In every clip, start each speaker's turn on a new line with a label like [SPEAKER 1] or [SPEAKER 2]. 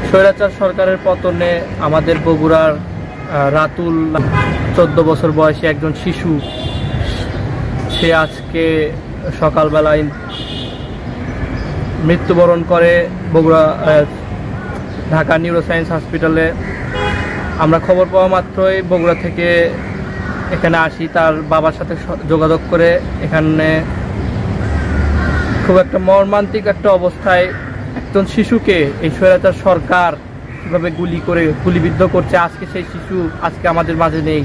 [SPEAKER 1] স্বৈরাচার সরকারের পতনে আমাদের বগুড়ার রাতুল 14 বছর বয়সী একজন শিশু, সে আজকে সকালবেলায় মৃত্যুবরণ করে বগুড়া ঢাকা নিউরোসায়েন্স হসপিটালে। আমরা খবর পাওয়া মাত্রই বগুড়া থেকে এখানে আসি, তার বাবার সাথে যোগাযোগ করে এখানে খুব একটা মর্মান্তিক একটা অবস্থায় একজন শিশুকে এই স্বৈরাচার সরকার কীভাবে গুলিবিদ্ধ করছে। আজকে সেই শিশু আজকে আমাদের মাঝে নেই।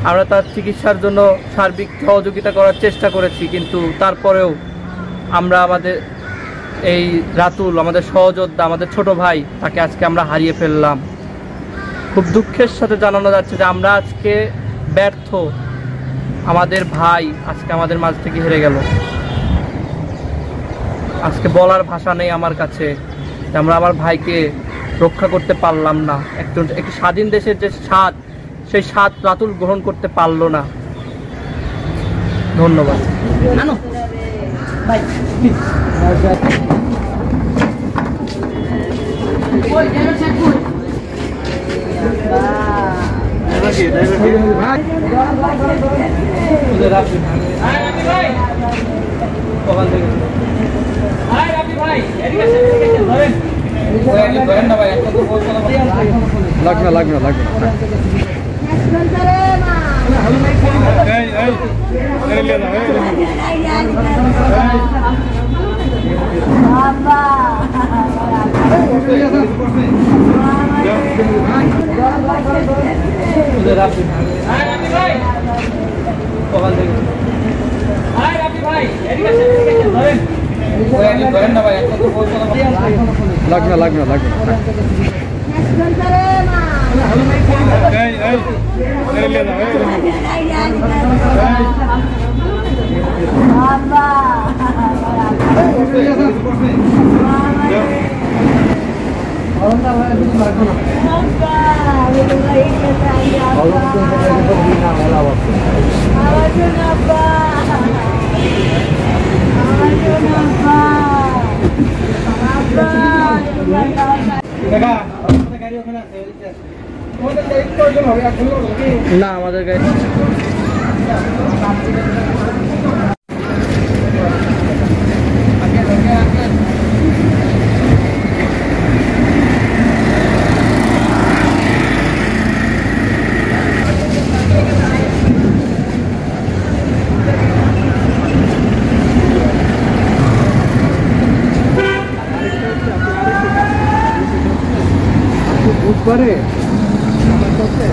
[SPEAKER 1] আমরা তার চিকিৎসার জন্য সার্বিক সহযোগিতা করার চেষ্টা করেছি, কিন্তু তারপরেও আমরা আমাদের এই রাতুল, আমাদের সহযোদ্ধা, আমাদের ছোট ভাই, তাকে আজকে আমরা হারিয়ে ফেললাম। খুব দুঃখের সাথে জানানো যাচ্ছে যে আমরা আজকে ব্যর্থ, আমাদের ভাই আজকে আমাদের মাঝ থেকে হেরে গেল। আজকে বলার ভাষা নেই আমার কাছে, আমরা আমার ভাইকে রক্ষা করতে পারলাম না। একটি স্বাধীন দেশের যে স্বাদ, সেই স্বাদ রাতুল গ্রহণ করতে পারলো না। ধন্যবাদ। না, আমাদের গাড়ি বুধবারে আমার কাছে